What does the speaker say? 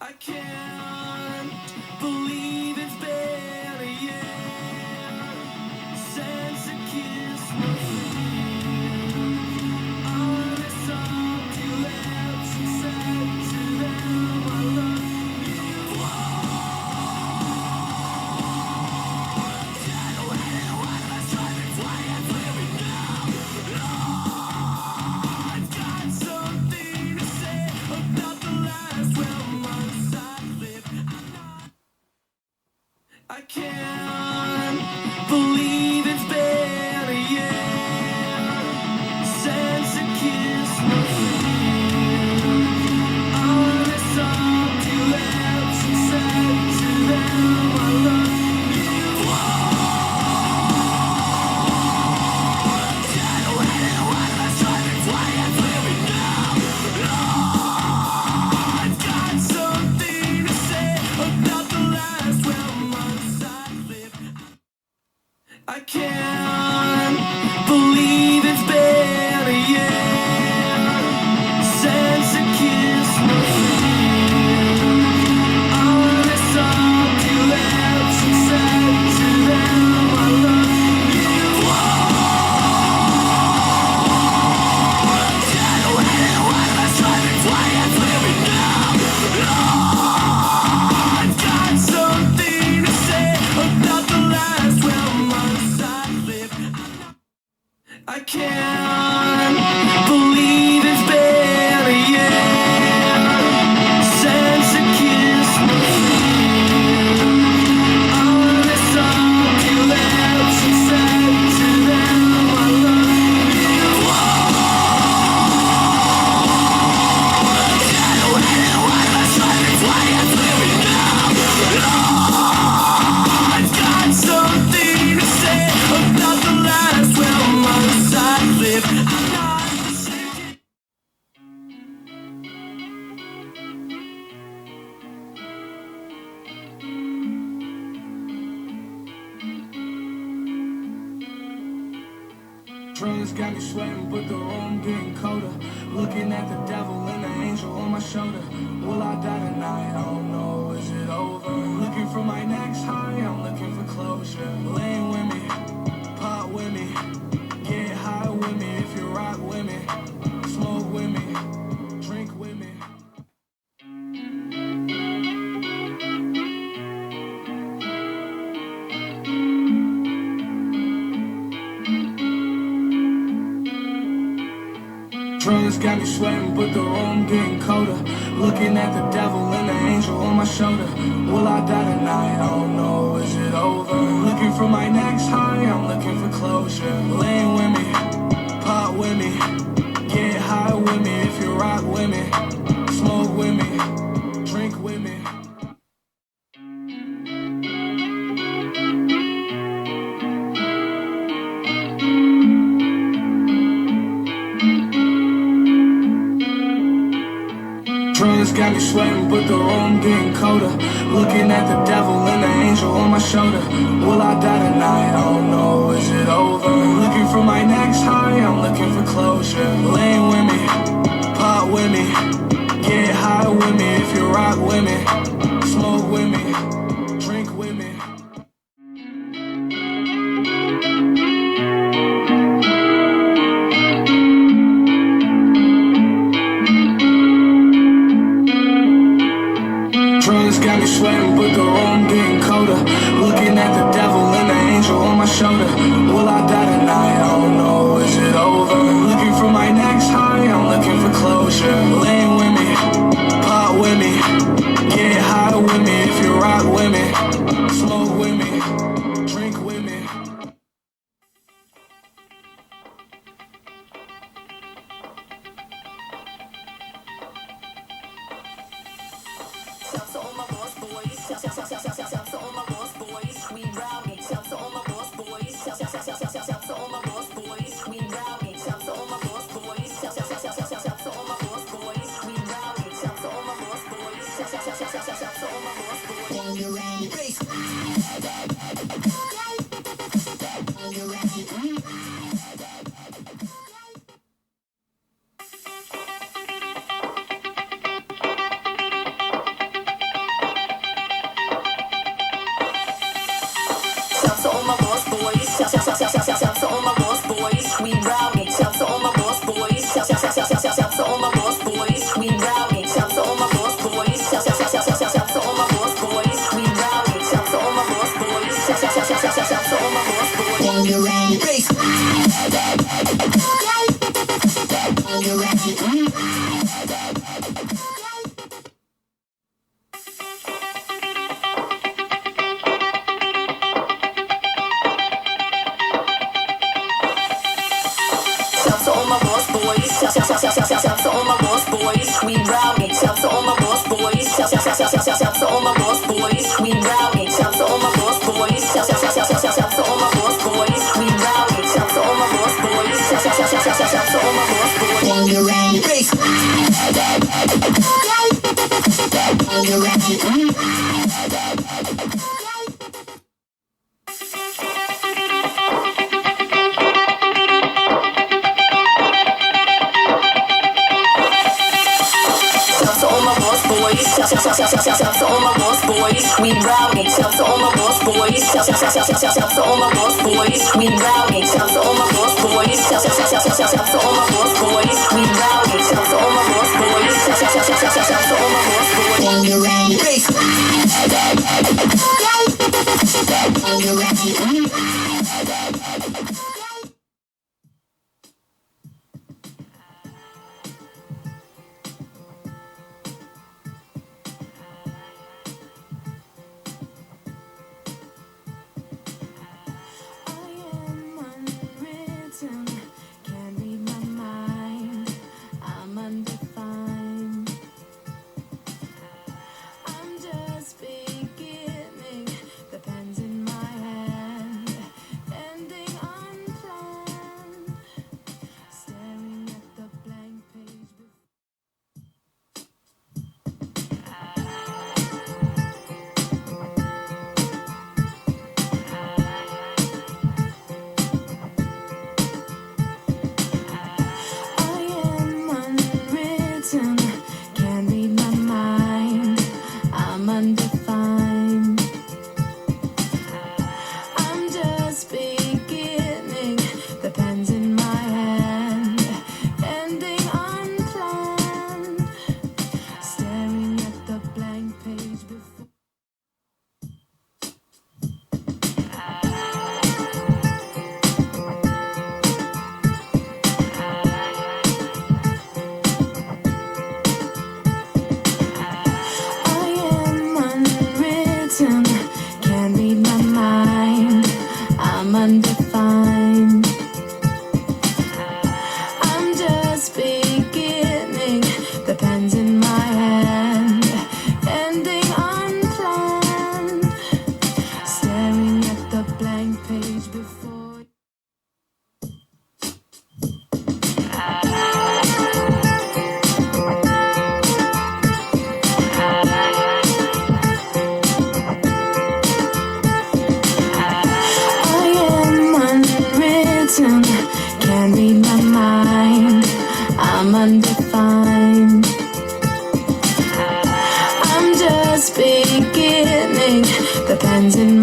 I can't believe it's been a year since I kissed my feet on the salty lips and said to them I love you. I've got something to say about the last 12 months I've lived. I can't believe it's been a year since I kissed my feet on the salty lips and said to them I love you. I've got something to say about the last 12 months I've lived. I can't believe it's been a year since I kissed my feet on the salty lips and said to them I love you. I've got something to say about the last 12 months I've lived. I can't believe it's been a year since I kissed my feet on the salty lips and said to them I love you. I've got something to say about the last 12 months I've lived. I'm not the same. Drugs got me sweating, but the room getting colder. Looking at the devil and the angel on my shoulder. Will I die tonight? I don't know. Is it over? Looking for my next high. I'm looking for closure. Laying with me, pop with me, get high with me. If you rock with me, smoke with me, drink with me. Drugs got me sweating, but the room getting colder. Looking at the devil and the angel on my shoulder. Will I die tonight? I don't know. Is it over? Looking for my next high. I'm looking for closure. Laying with me, pop with me, get high with me. If you rock with me, smoke with me, drink with me. Drugs got me sweating, but the room getting colder. Looking at the devil and the angel on my shoulder. Will I die tonight? I don't know. Is it over? Looking for my next high. I'm looking for closure. Laying with me, pop with me, get high with me. If you rock with me, smoke with me, drink with me. Drugs got me sweating, but the room getting colder. Looking at the devil and the angel on my shoulder. Will I die tonight? I don't know. Is it over? Looking for my next high. I'm looking for closure. Laying with me, pop with me, get high with me. If you rock with me, smoke with me, drink with me. Shout to all my lost boys. Shout to all my lost boys. We rowdy. Shout to all my lost boys. Shout to all my lost boys. We rowdy. Shout to all my lost boys. Shout to all my lost boys. We rowdy. Shout to all my lost boys. Shout to all my lost boys. Bangarang. to all my lost boys. Shout to all my lost boys. We rowdy. Shout to all my lost boys. Shout to all my lost boys. We rowdy. Shout to all my lost boys. Shout to all my lost boys. We rowdy. Shout to all my lost boys. Shout to all my lost boys. Bangarang bass. Shout to all my lost boys. Shout to all my lost boys. We rowdy. Shout to all my lost boys. Shout to all my lost boys. We rowdy. Shout to all my lost boys. Shout to all my lost boys. We rowdy. Shout to all my lost boys. Shout to all my lost boys. Bangarang bass. Shout to all my lost boys. Shout to all my lost boys. We rowdy. Shout to all my lost boys. Shout to all my lost boys. We rowdy. Shout to all my lost boys. Shout to all my lost boys. We rowdy. Shout to all my lost boys. Shout to all my lost boys. Bangarang bass. Unwritten, can't read my mind. I'm undefined. I'm just beginning. The pen's in my hand, ending unplanned. Staring at the blank page. I am unwritten, can't read my mind. I'm undefined. I'm just beginning. The pen's in my hand, ending unplanned. Staring at the blank page before. I am unwritten, can't read my mind. I'm undefined. I'm just beginning. The pen's in my hand, ending unplanned. Staring at the blank page before. I am unwritten, can't read my mind. I'm undefined. I'm just beginning. The pen's in